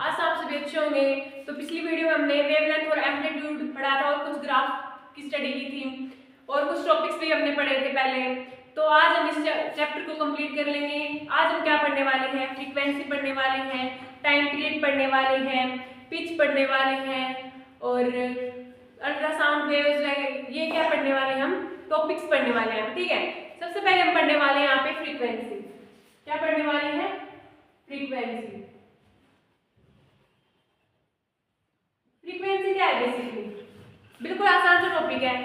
आज से आप सभी अच्छे होंगे। तो पिछली वीडियो में हमने वेवलेंथ और एम्पलीट्यूड पढ़ा था और कुछ ग्राफ की स्टडी की थी और कुछ टॉपिक्स भी हमने पढ़े थे पहले। तो आज हम इस चैप्टर को कंप्लीट कर लेंगे। आज हम क्या पढ़ने वाले हैं? फ्रीक्वेंसी पढ़ने वाले हैं, टाइम पीरियड पढ़ने वाले हैं, पिच पढ़ने वाले हैं और अल्ट्रासाउंड वेव्स, ये क्या पढ़ने वाले हैं? हम टॉपिक्स पढ़ने वाले हैं। ठीक है, सबसे पहले हम पढ़ने वाले हैं यहाँ पे फ्रीक्वेंसी। क्या पढ़ने वाले हैं? फ्रीक्वेंसी। फ्रीक्वेंसी क्या है? बेसिकली बिल्कुल आसान सा टॉपिक है।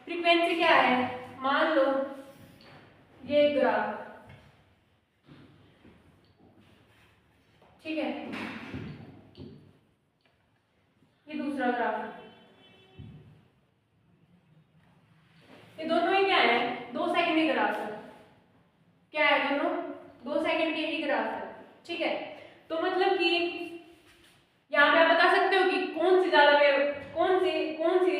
फ्रीक्वेंसी क्या है? मान लो ये ग्राफ, ठीक है, ये दूसरा ग्राफ, ये दोनों ही क्या है? 2 सेकंड के ग्राफ है। क्या है? दोनों 2 सेकंड के ही ग्राफ है। ठीक है, तो मतलब कि यहाँ पे आप बता सकते हो कि कौन सी ज्यादा वेव, कौन सी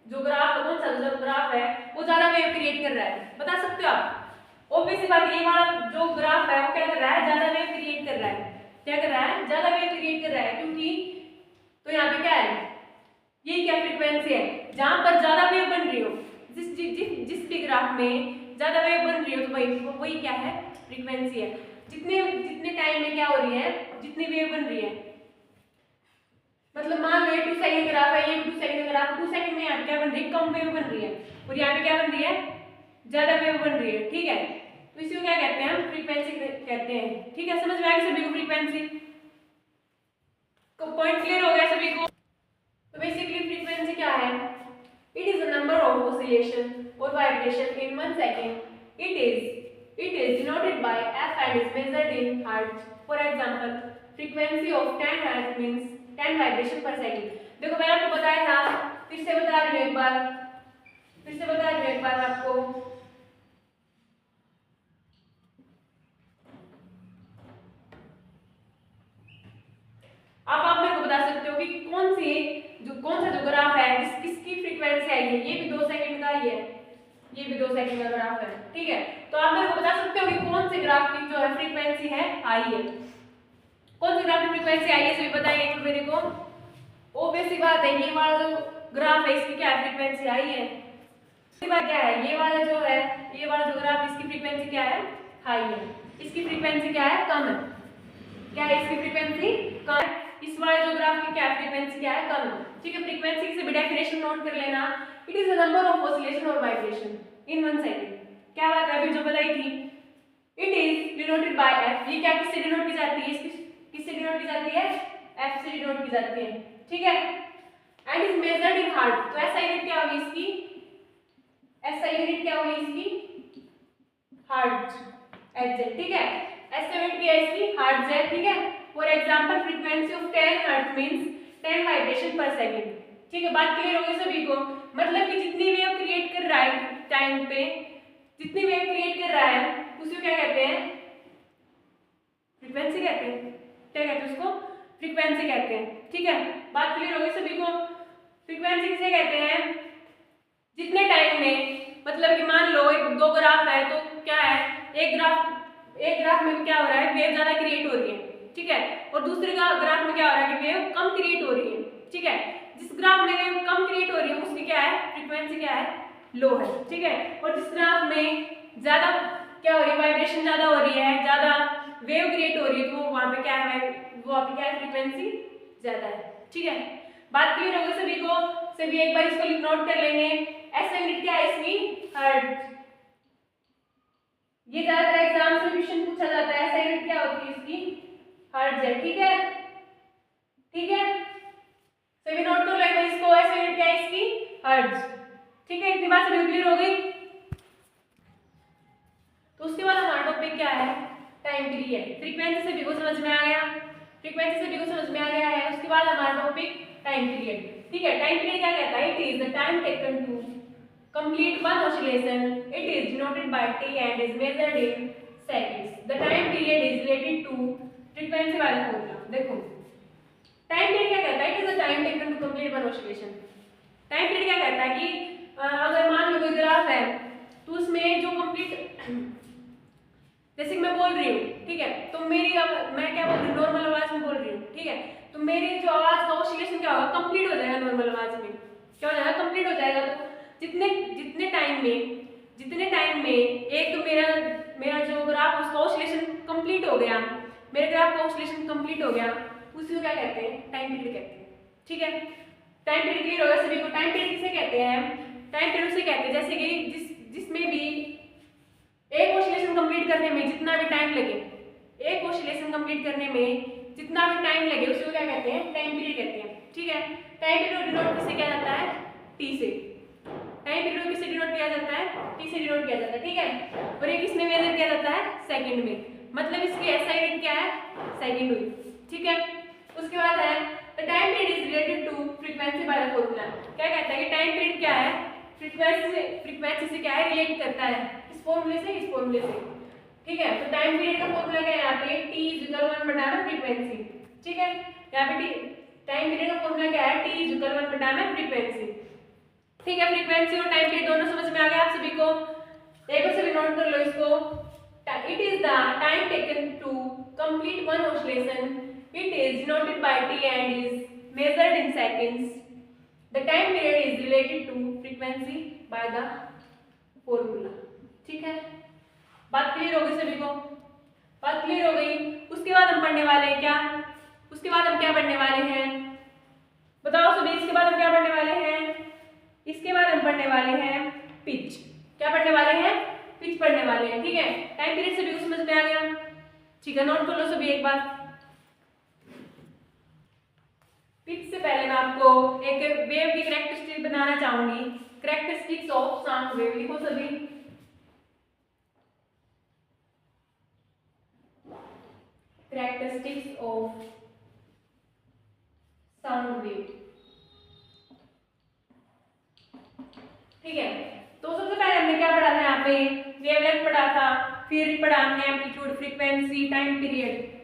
जो ग्राफ, कौन सा जो ग्राफ है वो ज्यादा वेव क्रिएट कर रहा है, बता सकते हो आप? ऑब्वियसली बात, ये वाला जो ग्राफ है वो क्या कर रहा है? ज्यादा वेव क्रिएट कर रहा है। क्या कर रहा है? ज्यादा वेव क्रिएट कर रहा है, क्योंकि तो यहाँ पे क्या है? ये क्या फ्रीक्वेंसी है? जहां पर ज्यादा वेव बन रही हो, जिस भी ग्राफ में ज्यादा वेव बन रही हो, तो वही क्या है? फ्रीक्वेंसी है। जितने जितने टाइम में क्या हो रही है, जितनी वेव बन रही है, मतलब मान लो 2 सेकंड ग्राफ है, ये 2 सेकंड ग्राफ, 2 सेकंड में यहाँ पे क्या बन रही है? कम वेव बन रही है और यहाँ पे क्या बन रही है? ज्यादा वेव बन रही है। ठीक है, तो इसी को क्या कहते हैं? हम फ्रीक्वेंसी कहते हैं। ठीक है, समझ में आ गया सभी को? फ्रीक्वेंसी को पॉइंट क्लियर हो गया सभी को? तो बेसिकली फ्रीक्वेंसी क्या है? It is the number of oscillation और vibration in 1 second. It is denoted by f and is measured in hertz. For example, frequency of 10 hertz means 10 vibration पर सेकंड। देखो मैंने आपको बताया था, फिर से बता रही हूँ एक बार आपको। आप मेरे को बता सकते हो कि कौन सा जो ग्राफ है किसकी फ्रीक्वेंसी आई है? ये भी 2 सेकंड का ही है, ये भी 2 सेकंड का ग्राफ है। ठीक है, तो आप मेरे को बता सकते हो कि कौन से ग्राफ की जो है फ्रीक्वेंसी है आई है? कौन से ग्राफ की फ्रीक्वेंसी आई है? सभी बताइए एक मेरे को। ऑब्वियसली बात है, ये वाला जो ग्राफ है इसकी क्या फ्रीक्वेंसी आई है? इसकी बात क्या है? ये वाला जो है, ये वाला जो ग्राफ, इसकी फ्रीक्वेंसी क्या है? हाई है। इसकी फ्रीक्वेंसी क्या है? कम है। क्या है? इसकी फ्रीक्वेंसी कम है। इस वाले जो ग्राफ की क्या फ्रीक्वेंसी क्या है? कम है। ठीक है, फ्रीक्वेंसी की सभी डेफिनेशन नोट कर लेना। It is the number of oscillation और वाइब्रेशन इन 1 सेकंड। क्या बात है? अभी जो बताई थी, it is denoted by f। ये क्या किससे डिनोट की जाती है? किससे डिनोट की जाती है? f से डिनोट की जाती है। ठीक है, and is measured in hertz. तो ऐसा यूनिट क्या होगी इसकी? ऐसा यूनिट क्या होगी इसकी? Hertz, exact. ठीक है, ऐसा यूनिट क्या है इसकी? हर्ट्ज है। ठीक है, for example frequency of 10 hertz means 10 vibration पर सेकंड। ठीक है, बात क्लियर होगी सभी को? मतलब कि जितनी वेव क्रिएट कर रहा है टाइम पे, जितनी वेव क्रिएट कर रहा है उसको क्या कहते हैं? फ्रीक्वेंसी कहते हैं। क्या कहते हैं उसको? फ्रीक्वेंसी कहते हैं। ठीक है, बात क्लियर होगी सभी को? फ्रीक्वेंसी किसे कहते हैं? जितने टाइम में, मतलब कि मान लो एक 2 ग्राफ है, तो क्या है? एक ग्राफ में क्या हो रहा है? वेव ज्यादा क्रिएट हो रही है। ठीक है, और दूसरे ग्राफ में क्या हो रहा है कि वेव कम क्रिएट हो रही है। ठीक है, जिस ग्राफ में वेव कम क्रिएट हो रही है उसकी क्या है? फ्रीक्वेंसी क्या है? लो है। ठीक है, और जिस ग्राफ में ज्यादा क्या हो रही है? वाइब्रेशन ज्यादा हो रही है, ज्यादा वेव क्रिएट हो रही है, तो वहां पे क्या है? वहां पे क्या है? फ्रीक्वेंसी ज्यादा है। ठीक है, बात क्लियर होगी सभी को? सभी एक बार इसको नोट कर लेंगे। ऐसा यूनिट क्या है इसकी? हर्ट्ज। ये ज्यादातर एग्जाम्स में क्वेश्चन पूछा जाता है। ऐसा यूनिट क्या होती है इसकी? हर्ट्ज है। ठीक है, ठीक है, सभी नोट कर लेंगे इसको। ऐसा यूनिट क्या है इसकी? हर्ट्ज। ठीक है, इतनी बात सभी क्लियर हो गई? तो उसके बाद हमारा टॉपिक क्या है? Time period. फ्रीक्वेंसी सभी को समझ में आ गया? फ्रीक्वेंसी सभी को समझ में आ गया है? उसके बाद हमारा टॉपिक टाइम पीरियड। ठीक है, टाइम पीरियड क्या कहता है? It is the time taken to complete one oscillation. It is denoted by t and is measured in seconds. The time period is related to frequency वाला formula. देखो time period क्या कहता है? It is the time taken to complete one oscillation. Time period क्या कहता है कि अगर मान लो कोई ग्राफ है, तो उसमें जो कंप्लीट, जैसे कि मैं बोल रही हूँ, ठीक है, तो मैं क्या बोल रही हूँ? नॉर्मल आवाज में बोल रही हूँ। ठीक है, तो मेरी जो आवाज का ऑसिलेशन क्या होगा, कंप्लीट हो जाएगा नॉर्मल आवाज में। क्या हो जाएगा, कंप्लीट हो जाएगा। तो जितने जितने टाइम में एक तो मेरा जो ग्राफ उसका ऑसिलेशन कंप्लीट हो गया, मेरे ग्राफ का ऑसिलेशन कंप्लीट हो गया, उसी को क्या कहते हैं, टाइम पीरियड कहते हैं। ठीक है, टाइम पीरियड क्लियर होगा सभी को। टाइम पीरियड किसे कहते हैं, टाइम पीरियड उसे कहते हैं जैसे कि जिसमें भी एक ऑसिलेशन कंप्लीट करने में जितना भी टाइम लगे, एक ऑसिलेशन कंप्लीट करने में जितना भी टाइम लगे उसको क्या कहते हैं, टाइम पीरियड कहते हैं। ठीक है, टाइम पीरियड डिनोट किससे किया जाता है, टी से। टाइम पीरियड किससे डिनोट किया जाता है, टी से डिनोट किया जाता है। ठीक है, और ये किसमें मेजर किया जाता है, सेकंड में, मतलब इसकी एसआई यूनिट क्या है, सेकंड हुई। ठीक है, उसके बाद है the time period is related to frequency by the formula. क्या कहता है कि टाइम पीरियड क्या है, फ्रीक्वेंसी से क्या है, रिलेट करता है, इस फॉर्मूले से, इस फॉर्मूले से। ठीक है, तो टाइम पीरियड का फॉर्मूला क्या है यहाँ पे, t = 1 फ्रीक्वेंसी। ठीक है, यहाँ पे टाइम पीरियड का फॉर्मूला क्या है, t = 1 फ्रीक्वेंसी। ठीक है, फ्रीक्वेंसी और टाइम पीरियड दोनों समझ में आ गया आप सभी को। एक से भी नोट कर लो इसको। It is the time taken to complete one oscillation, it is denoted by t and is measured in seconds. The time period is related to frequency by the formula. ठीक है, बात क्लियर हो गई सभी को, बात क्लियर हो गई। उसके बाद हम पढ़ने वाले हैं क्या, उसके बाद हम क्या पढ़ने वाले हैं, बताओ सभी। इसके बाद हम क्या पढ़ने वाले हैं, इसके बाद हम पढ़ने वाले हैं पिच। क्या पढ़ने वाले हैं, पिच पढ़ने वाले हैं। ठीक है, टाइम पीरियड सभी को समझ में आ गया। ठीक है, नोट कर लो सभी एक बार। पिच से पहले मैं आपको एक वेव की कैरेक्टरिस्टिक बनाना चाहूंगी। कैरेक्टरिस्टिक्स ऑफ साउंड वेव लिखो सभी। Characteristics of sound wave. ठीक है, तो सबसे पहले हमने क्या पढ़ा था, यहाँ पे वेवलेंथ पढ़ा था, फिर पढ़ा हमने amplitude, frequency, time period.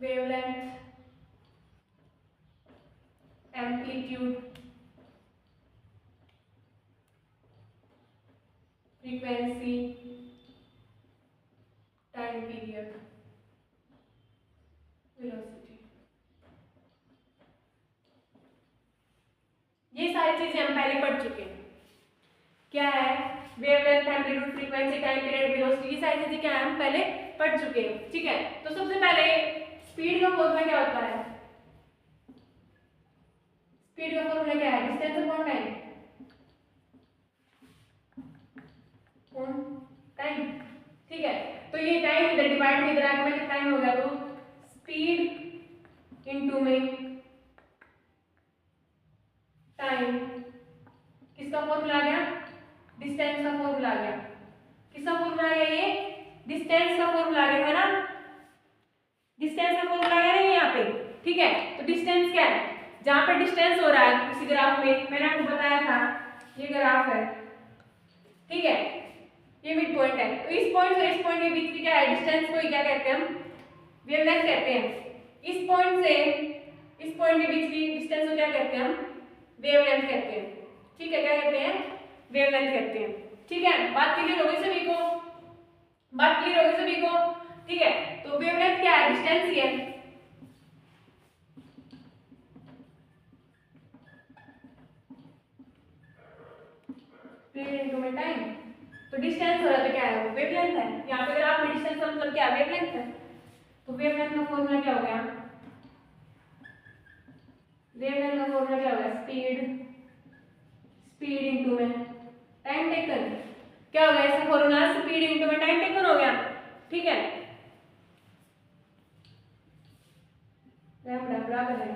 Wavelength, amplitude, frequency, time period, velocity. ये सारी चीजें हम पहले पढ़ चुके हैं। क्या है, wavelength, amplitude, frequency, time period, velocity, ये सारी चीजें क्या है, हम पहले पढ़ चुके हैं। ठीक है, तो सबसे पहले स्पीड का फॉर्मूला क्या होता है, स्पीड का फॉर्मूला क्या है, डिस्टेंस अपॉन टाइम, टाइम। ठीक है, तो ये टाइम इधर डिवाइड में इधर आके मतलब टाइम हो गया, तो स्पीड इनटू में टाइम, किसका फॉर्मूला आ गया, डिस्टेंस का फॉर्मूला आ गया। किसका फॉर्मूला आ गया, ये डिस्टेंस का फॉर्मूला आ गया है ना, डिस्टेंस का फॉर्मूला आ गया ना यहाँ पे। ठीक है, तो डिस्टेंस क्या है, जहां पे डिस्टेंस हो रहा है किसी ग्राफ में, मैंने आपको बताया था ये ग्राफ है। ठीक है, ये मिड पॉइंट है, तो इस पॉइंट से इस पॉइंट के बीच की क्या है, डिस्टेंस को क्या कहते हैं, हम वेवलेंथ कहते हैं। इस पॉइंट से इस पॉइंट के बीच की डिस्टेंस को क्या कहते हैं, हम वेवलेंथ कहते हैं। ठीक है, क्या कहते हैं, वेवलेंथ कहते हैं। ठीक है, बात क्लियर हो गई सभी को, बात क्लियर हो गई सभी को। ठीक है, तो वेवलेंथ क्या है, डिस्टेंस ही है। पीरियड इनटू में टाइम, तो डिस्टेंस हो रहा है तो क्या है, वो वेवलेंथ है। यहाँ पे अगर आप में डिस्टेंस का मतलब क्या, वेवलेंथ है। तो वेवलेंथ का फॉर्मूला क्या हो गया, वेवलेंथ का फॉर्मूला क्या हो गया, स्पीड इनटू में टाइम टेकन। क्या हो गया इसका फॉर्मूला, स्पीड इनटू में टाइम टेकन हो गया। ठीक है, लैम्डा बराबर है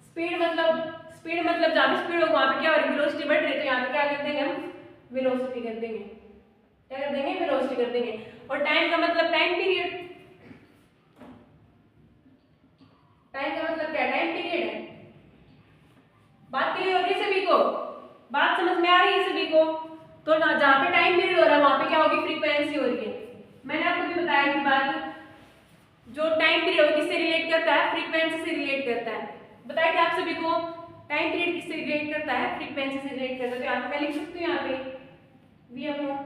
स्पीड मतलब जहां पे स्पीड हो वहां पे क्या हो रही है, वेलोसिटी बढ़ रही है, तो यहाँ पे क्या कर देंगे हम, वेलोसिटी कर देंगे। क्या कर देंगे, वेलोसिटी कर देंगे। और टाइम का मतलब टाइम पीरियड, टाइम का मतलब क्या, टाइम पीरियड है। बात क्लियर हो रही है सभी को, बात समझ में आ रही है सभी को। तो जहां पे टाइम पीरियड हो रहा है वहां पे क्या होगी, फ्रीक्वेंसी हो रही है। मैंने आपको भी बताया कि बात, जो टाइम पीरियड किससे रिलेट करता है, फ्रीक्वेंसी से रिलेट करता है। बताया कि आप सभी को टाइम पीरियड किससे रिलेट करता है, फ्रीक्वेंसी से रिलेट करता है। तो यहाँ पे मैं लिख सकती हूँ, यहाँ पे v/f,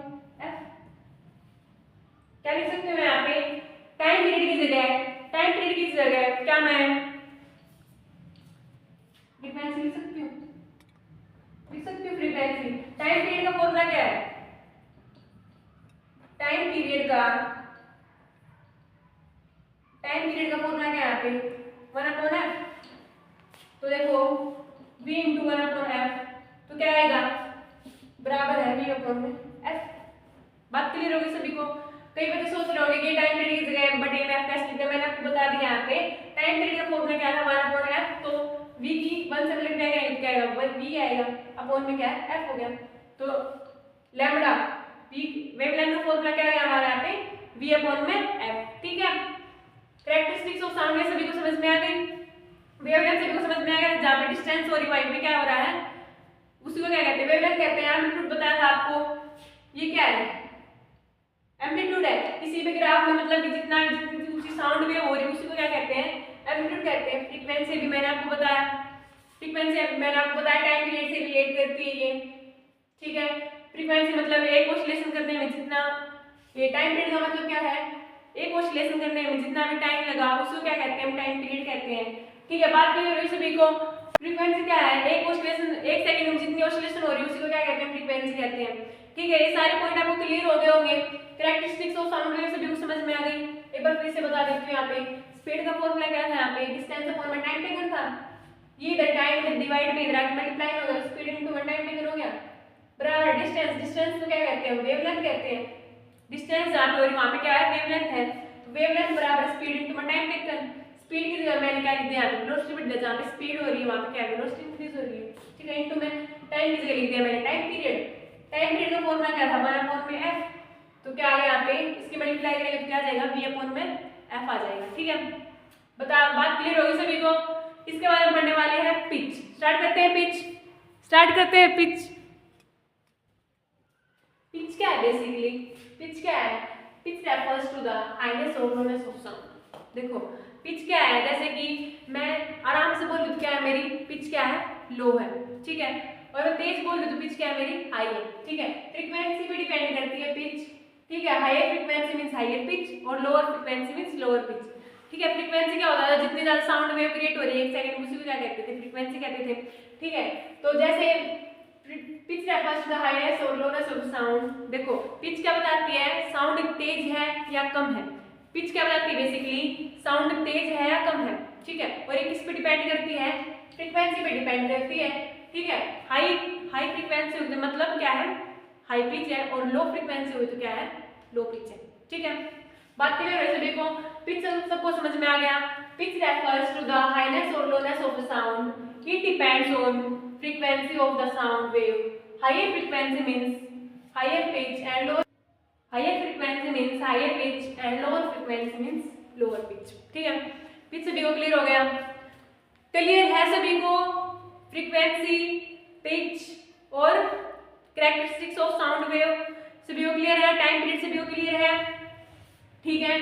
क्या लिख सकती हूँ मैं यहाँ पे, टाइम पीरियड की जगह क्या मैं फ्रीक्वेंसी लिख सकती हूँ? फ्रीक्वेंसी। टाइम पीरियड का फॉर्मूला क्या है? टाइम पीरियड का फॉर्मूला क्या है यहाँ पे? 1/f। तो देखो v इंटू 1/f तो क्या आएगा? बराबर है v/f। बात क्लियर होगी सभी को? कई बच्चे सोच रहे होंगे कि टाइम पीरियड की जगह बटे में f कैसे लिखते हैं। मैंने आपको बता दिया यहाँ पे टाइम पीरियड का फॉर्मूला क्या था? 1/f। तो v की 1 से मल्टीप्लाई करेंगे क्या आएगा? v आएगा अपॉन में क्या है? f हो गया। तो लैम्बडा v वेवलेंथ का फॉर्मूला क्या है हमारा यहाँ पे? v अपॉन में f। ठीक है, कैरेक्टरिस्टिक्स ऑफ साउंड में सभी को समझ में आ गई? वेवलेंथ सभी को समझ में आ गया? जहाँ पे डिस्टेंस और वहीं पे क्या हो रहा है उसी को क्या कहते हैं? वेवलेंथ कहते हैं। एम्पलीट्यूड बताया था आपको, ये क्या है? एम्पलीट्यूड है। किसी भी ग्राफ में मतलब कि जितनी ऊंची साउंड वेव हो रही है उसी को क्या कहते हैं? एम्पलीट्यूड कहते हैं। फ्रीक्वेंसी भी मैंने आपको बताया, टाइम पीरियड से रिलेट करती है ये। ठीक है, फ्रीक्वेंसी मतलब एक ऑसिलेशन करने में जितना, ये टाइम पीरियड का मतलब क्या है? एक ऑसिलेशन करने में जितना भी टाइम लगा उसको क्या कहते हैं? हम टाइम पीरियड कहते हैं। ठीक है, बात क्लियर हुई सभी को? फ्रीक्वेंसी क्या है? एक ऑसिलेशन, एक सेकंड में जितनी ऑसिलेशन हो रही है उसी को क्या कहते हैं? फ्रीक्वेंसी कहते हैं। ठीक है, ये सारे पॉइंट आपको क्लियर हो गए होंगे। कैरेक्टरिस्टिक्स ऑफ साउंड वेव सभी को समझ में आ गई? एक बार फिर से बता देती हूँ। यहाँ पे स्पीड का फॉर्मूला क्या था? यहाँ पे डिस्टेंस अपॉन में टाइम टेकन था। ये इधर टाइम इधर डिवाइड में इधर आके मल्टीप्लाई हो गया, स्पीड इनटू टाइम टेकन हो गया बराबर डिस्टेंस को क्या कहते हैं? वेवलेंथ कहते हैं। डिस्टेंस जहाँ पे हो रही वहाँ पे क्या है? वेवलेंथ है। वेवलेंथ बराबर speed into time taken. Speed की जगह मैंने क्या लिख दिया? वेलोसिटी। जहाँ पे स्पीड हो रही है वहाँ पे क्या है? वेलोसिटी इंक्रीज हो रही है। ठीक है, इनटू में टाइम की जगह लिख दिया मैंने टाइम पीरियड। टाइम पीरियड का फॉर्मूला क्या था? 1/f। तो क्या आ गया यहाँ पे? इसकी मल्टीप्लाई करेंगे तो क्या आ जाएगा? v/f आ जाएगा। ठीक है, बात क्लियर होगी सभी को? इसके बाद हम पढ़ने वाले हैं पिच। स्टार्ट करते हैं पिच। पिच क्या है? बेसिकली पिच क्या है? Pitch refers to the highness और लोनेस ऑफ साउंड। देखो पिच क्या है? जैसे कि मैं आराम से बोल दूं तो क्या है मेरी? पिच क्या है? लो है। ठीक है, और मैं तेज बोल दूं तो पिच क्या है मेरी? हाई है। ठीक है, फ्रीक्वेंसी पे डिपेंड करती है पिच। ठीक है, higher frequency means higher pitch और lower frequency means lower pitch. ठीक है, फ्रीक्वेंसी क्या होता है? जितनी ज्यादा साउंड वेव क्रिएट हो रही है एक सेकंड में उसी को क्या कहते थे? फ्रीक्वेंसी कहते थे। ठीक है, तो जैसे pitch refers to the highness और लोनेस ऑफ साउंड। देखो पिच क्या बताती है? साउंड तेज है या कम है। पिच क्या बताती है? बेसिकली साउंड तेज है या कम है। ठीक है, और ये किस पे डिपेंड करती है? फ्रीक्वेंसी पे डिपेंड करती है। ठीक है, हाई फ्रीक्वेंसी होती है मतलब क्या है? हाई पिच है, और लो फ्रीक्वेंसी हुई तो क्या है? लो पिच है। ठीक है, बात क्लियर है सभी को? पिच सबको समझ में आ गया? Pitch refers to the highness और lowness of the sound. It depends on frequency of the sound wave. Higher frequency means higher pitch and lower frequency means lower pitch. ठीक है, पिच सभी को क्लियर हो गया? क्लियर है सभी को? फ्रीक्वेंसी, पिच और कैरेक्टरिस्टिक्स ऑफ साउंड वेव सभी को क्लियर है? टाइम पीरियड सभी को क्लियर है? ठीक है,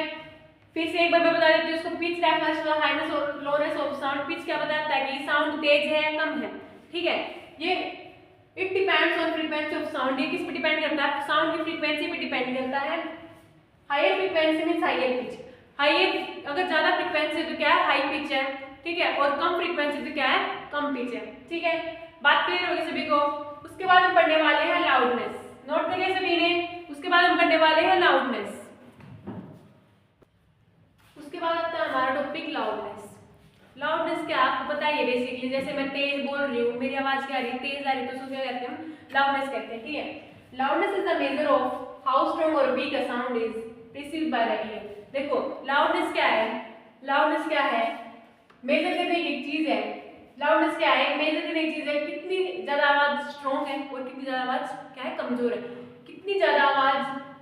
फिर से एक बार मैं बता देती हूँ इसको। Pitch refers to the highness और लोनेस ऑफ साउंड। पिच क्या बताता है कि साउंड तेज है या कम है। ठीक है, ये it depends on frequency of sound. ये किस पे डिपेंड करता है? साउंड की फ्रीक्वेंसी पे डिपेंड करता है। Higher frequency means higher pitch. Higher अगर ज्यादा फ्रीक्वेंसी है तो क्या है? हाई पिच है। ठीक है, और कम फ्रीक्वेंसी तो क्या है? कम पिच है। ठीक है, बात क्लियर होगी सभी को? उसके बाद हम पढ़ने वाले हैं लाउडनेस। नोट कर लिया सभी ने? उसके बाद हम पढ़ने वाले हैं लाउडनेस। उसके बाद आता है हमारा टॉपिक लाउडनेस। लाउडनेस क्या आपको पता है? बेसिकली जैसे मैं तेज बोल रही हूँ, मेरी आवाज क्या आ रही है? तेज आ रही है, तो उसको क्या कहते हैं? हम लाउडनेस कहते हैं। ठीक है, loudness is the measure of how strong और weak a sound is received by the ear. देखो लाउडनेस क्या है? मेजर करने की एक चीज है। लाउडनेस क्या है? मेजर करने की चीज है कितनी ज्यादा आवाज स्ट्रॉन्ग है और कितनी ज्यादा आवाज क्या है? कमजोर है। कितनी ज्यादा आवाज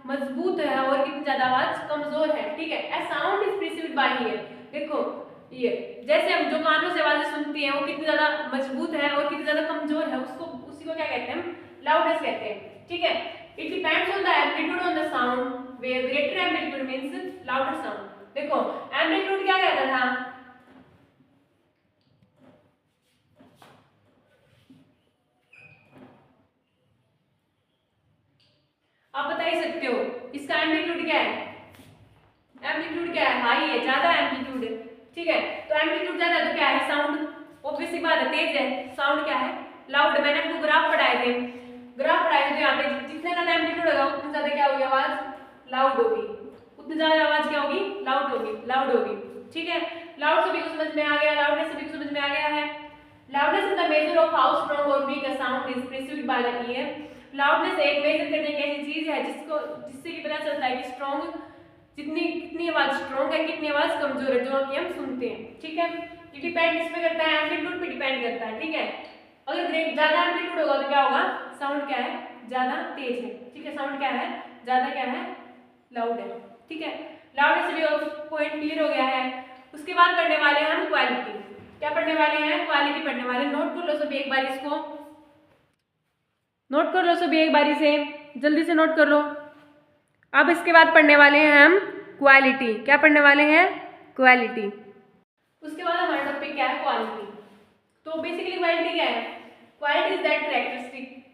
मजबूत है और कितनी ज्यादा आवाज कमजोर है। ठीक है, a sound is received by ear. देखो ये जैसे हम जो कानों से आवाजें सुनती हैं वो कितनी ज्यादा मजबूत है और कितनी ज्यादा कमजोर है, उसी को क्या कहते हैं? हम लाउडनेस कहते हैं। ठीक है, it depends on the amplitude on the sound where greater amplitude means louder sound. देखो एम्पलीट्यूड क्या कहता था? आप बता ही सकते हो इसका एम्पलीट्यूड क्या है? एम्पलीट्यूड क्या है, हाई है, ज्यादा एम्पलीट्यूड है, ठीक है। तो एम्पलीट्यूड ज्यादा है तो क्या है, साउंड ऑब्वियस सी बात है, तेज है। साउंड क्या है, लाउड। मैंने आपको ग्राफ पढ़ाए थे, तो यहाँ पे जितने ज्यादा एम्पलीट्यूड होगा उतनी ज्यादा क्या होगी, आवाज लाउड होगी, उतनी ज्यादा आवाज क्या होगी, लाउड होगी, ठीक है। लाउड सभी को समझ में आ गया, लाउडनेस सभी को समझ में आ गया है। Loudness is the measure of how strong और weak a sound is perceived by the ear. Loudness एक मेजर करने की ऐसी चीज है जिससे कि पता चलता है कि स्ट्रांग कितनी आवाज स्ट्रांग है, कितनी आवाज कमजोर है, जो कि हम सुनते हैं, ठीक है। ये डिपेंड किस पे करता है, एम्पलीट्यूड पे डिपेंड करता है, ठीक है। अगर ज्यादा एम्पलीट्यूड होगा तो क्या होगा, साउंड क्या है, ज्यादा तेज है, ठीक है। साउंड क्या है, ज्यादा क्या है, लाउड है, ठीक है। लाउडनेस से भी पॉइंट क्लियर हो गया है। उसके बाद पढ़ने वाले हैं हम क्वालिटी। क्या पढ़ने वाले हैं, क्वालिटी पढ़ने वाले। नोट कर लो सभी एक बार, इसको नोट कर लो सभी एक बारी से, जल्दी से नोट कर लो। अब इसके बाद पढ़ने वाले हैं हम क्वालिटी। क्या पढ़ने वाले हैं, क्वालिटी। उसके बाद हमारा टॉपिक क्या है, क्वालिटी। तो बेसिकली क्वालिटी क्या है, quality is that characteristic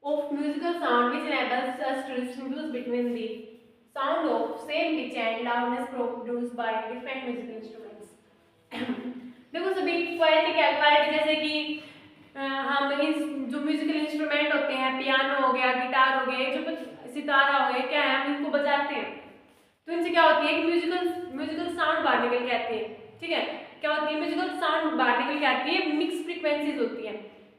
of musical sound which enables us to distinguish between the sound of same pitch and loudness produced by different musical instruments। देखो सभी क्वालिटी क्या है, क्वालिटी जैसे कि हम इस जो म्यूजिकल इंस्ट्रूमेंट होते हैं, पियानो हो गया, गिटार हो गया, जो सितारा हो गया, क्या है, हम इनको बजाते हैं तो इनसे क्या होती है, एक म्यूजिकल साउंड बाहर निकल के आती है, ठीक है। क्या होती है, म्यूजिकल साउंड बाहर निकल के आती है, मिक्स फ्रीक्वेंसीज होती है,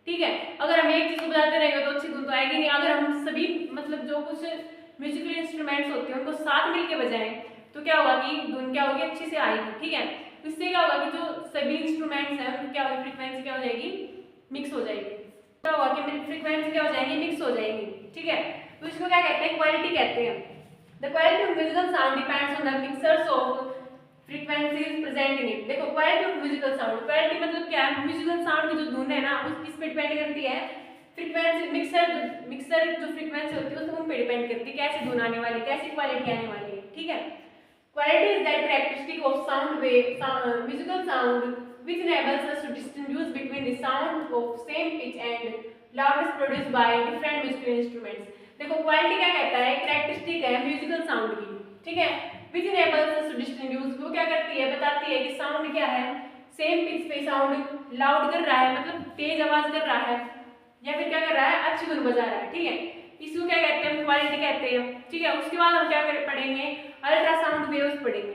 ठीक है। अगर हम एक चीज को बजाते रहेंगे तो अच्छी धुन तो आएगी नहीं। अगर हम सभी मतलब जो कुछ म्यूजिकल इंस्ट्रूमेंट्स होते हैं उनको साथ मिलके बजाएं तो क्या होगा कि धुन क्या होगी, अच्छी से आएगी, ठीक है। इससे क्या होगा कि जो सभी इंस्ट्रूमेंट्स हैं उनकी क्या होगी, फ्रीक्वेंसी क्या हो जाएगी, मिक्स हो जाएगी। क्या होगा कि फ्रीक्वेंसी क्या हो जाएगी, मिक्स हो जाएगी, ठीक है। तो इसको क्या कहते हैं, क्वालिटी कहते हैं। The quality of musical sound depends on the mixtures of frequencies present in it। देखो quality of musical sound, quality मतलब क्या है, म्यूजिकल साउंड की जो धुन है ना उस किस पे डिपेंड करती है, फ्रीक्वेंसी मिक्सर जो फ्रीक्वेंसी होती है उस पे डिपेंड करती है, कैसी धुन आने वाली, कैसी क्वालिटी आने वाली है, ठीक है। Quality is that characteristic of sound wave musical sound which enables us to distinguish between the sound of same pitch and loudness produced by different musical instruments। देखो क्वालिटी क्या कहता है, कैरेक्टरिस्टिक है म्यूजिकल साउंड की, ठीक है। which enables us to distinguish, वो क्या करती है, बताती है कि साउंड क्या है, सेम पिच पे साउंड लाउड कर रहा है, मतलब तेज आवाज कर रहा है, या फिर क्या कर रहा है, अच्छी धुन बजा रहा है, ठीक है। इसको क्या कहते हैं, क्वालिटी कहते हैं, ठीक है। उसके बाद हम क्या पढ़ेंगे, अल्ट्रासाउंड वेव्स पढ़ेंगे।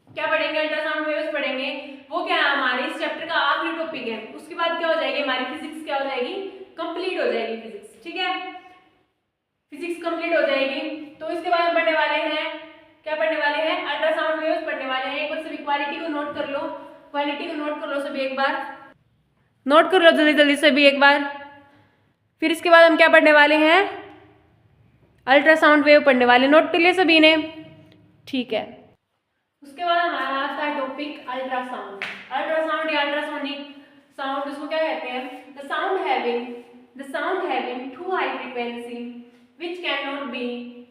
क्या पढ़ेंगे, अल्ट्रासाउंड वेव्स पढ़ेंगे। वो क्या है, हमारे इस चैप्टर का आखिरी टॉपिक है। उसके बाद क्या हो जाएगी, हमारी फिजिक्स क्या हो जाएगी, कंप्लीट हो जाएगी फिजिक्स, ठीक है। फिजिक्स कंप्लीट हो जाएगी। तो इसके बाद हम पढ़ने वाले हैं, क्या पढ़ने वाले हैं, अल्ट्रासाउंड वेव्स पढ़ने वाले हैं। एक बार सभी क्वालिटी को नोट कर लो, क्वालिटी को नोट कर लो सभी एक बार, नोट कर लो जल्दी जल्दी सभी एक बार। फिर इसके बाद हम क्या पढ़ने वाले हैं, अल्ट्रासाउंड वेव पढ़ने वाले, नोट कर लिए सभी ने, ठीक है। उसके बाद हमारा आता है टॉपिक अल्ट्रासाउंड। अल्ट्रासाउंड या अल्ट्रासोनिक साउंड, इसको क्या कहते हैं, the sound having too high frequency which can not be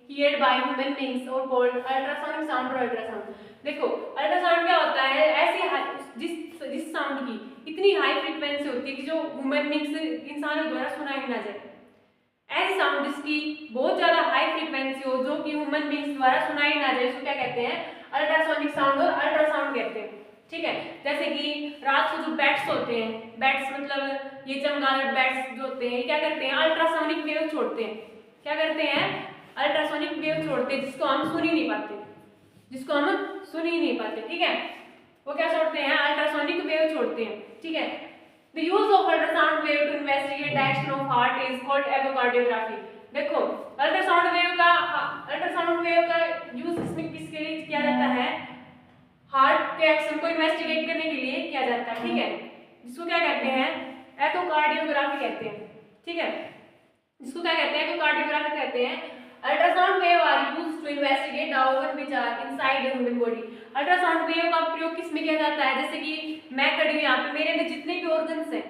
heard by human beings और कॉल्ड अल्ट्रासोनिक साउंड और अल्ट्रासाउंड। देखो अल्ट्रासाउंड क्या होता है, ऐसी जिस साउंड की इतनी हाई फ्रीक्वेंसी होती है कि जो ह्यूमन बीइंग्स इंसानों द्वारा सुनाई ना जाए, ऐसी साउंड जिसकी बहुत ज्यादा हाई फ्रीक्वेंसी हो, जो कि ह्यूमन बीइंग्स द्वारा सुनाई ना जाए, उसको क्या कहते हैं, अल्ट्रासोनिक साउंड और अल्ट्रासाउंड कहते हैं, ठीक है। जैसे कि रात को जो बैट्स होते हैं, बैट्स मतलब ये चमगादड़ बैट्स जो होते हैं, क्या करते हैं, अल्ट्रासोनिक वेव छोड़ते हैं। क्या करते हैं, अल्ट्रासोनिक वेव छोड़ते हैं, जिसको हम सुन ही नहीं पाते, ठीक है। वो क्या छोड़ते हैं, अल्ट्रासोनिक वेव छोड़ते हैं, ठीक है। The use of ultrasound wave to investigate the action of heart is called echocardiography। देखो अल्ट्रासाउंड वेव का यूज किसके लिए किया जाता है, हार्ट के एक्शन को इन्वेस्टिगेट करने के लिए किया जाता है, ठीक है। जिसको क्या कहते हैं, एकोकार्डियोग्राफी कहते हैं, ठीक है। जिसको क्या कहते हैं, एकोकार्डियोग्राफी कहते हैं। Ultrasound wave are used to investigate the organ which are inside the human body. Ultrasound wave का प्रयोग किस में किया जाता है, जैसे कि मैं खड़ी हूं यहाँ पे, मेरे में जितने भी ऑर्गन्स हैं,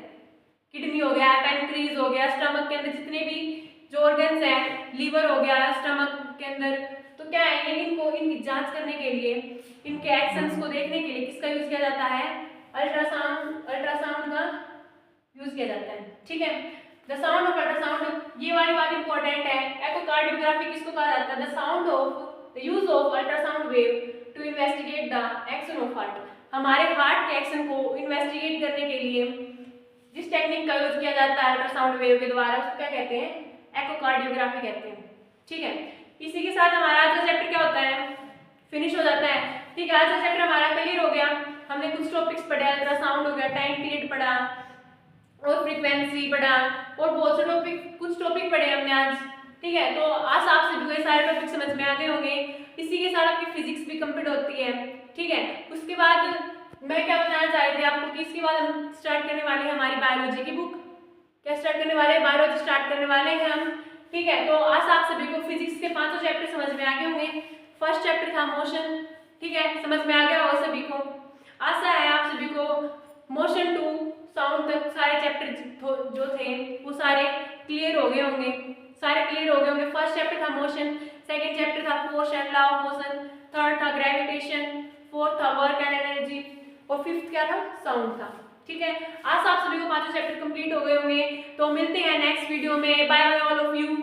किडनी हो गया, पैनक्रीज हो गया, स्टमक के अंदर जितने भी जो ऑर्गन्स हैं, लीवर हो गया स्टमक के अंदर, तो क्या है, ये इनकी जांच करने के लिए, इनके एक्शंस को देखने के लिए किसका यूज किया जाता है, अल्ट्रासाउंड का यूज किया जाता है, ठीक है। द साउंड ऑफ अल्ट्रासाउंड, ये वाली बात इंपॉर्टेंट है। एकोकार्डियोग्राफी किसको कहा जाता है, the use of ultrasound wave to investigate the action of heart. हमारे हार्ट के एक्शन को इन्वेस्टिगेट करने के लिए जिस टेक्निक का यूज किया जाता है अल्ट्रासाउंड वेव के द्वारा, उसको क्या कहते हैं? एकोकार्डियोग्राफी कहते हैं। ठीक है, इसी के साथ हमारा आज का चैप्टर क्या होता है? फिनिश हो जाता है। ठीक है, आज का चैप्टर हमारा क्लियर हो गया। हमने कुछ टॉपिक्स पढ़े, अल्ट्रासाउंड हो गया, टाइम पीरियड पढ़ा और फ्रीक्वेंसी पढ़ा और बहुत से टॉपिक, कुछ टॉपिक पढ़े हमने आज। ठीक है, तो आज आपसे जो ये सारे टॉपिक समझ में आ गए होंगे। इसी के साथ आपकी फिजिक्स भी कंप्लीट होती है। ठीक है, उसके बाद मैं क्या बताना चाह रही थी आपको कि इसके बाद हम स्टार्ट करने वाले हैं हमारी बायोलॉजी की बुक। क्या स्टार्ट करने वाले हैं? बायोलॉजी स्टार्ट करने वाले हैं हम। ठीक है, तो आज आप सभी को फिजिक्स के 5 चैप्टर समझ में आ गए होंगे। फर्स्ट चैप्टर था मोशन। ठीक है, समझ में आ गया होगा सभी को। आशा है आप सभी को मोशन टू साउंड तक सारे चैप्टर जो थे वो सारे क्लियर हो गए होंगे, सारे क्लियर हो गए होंगे। फर्स्ट चैप्टर था मोशन, सेकंड चैप्टर था force and law of motion, third था ग्रेविटेशन, फोर्थ था वर्क एंड एनर्जी और फिफ्थ क्या था? साउंड था। ठीक है, आज आप सभी को 5 चैप्टर कंप्लीट हो गए होंगे। तो मिलते हैं नेक्स्ट वीडियो में। Bye bye all of you.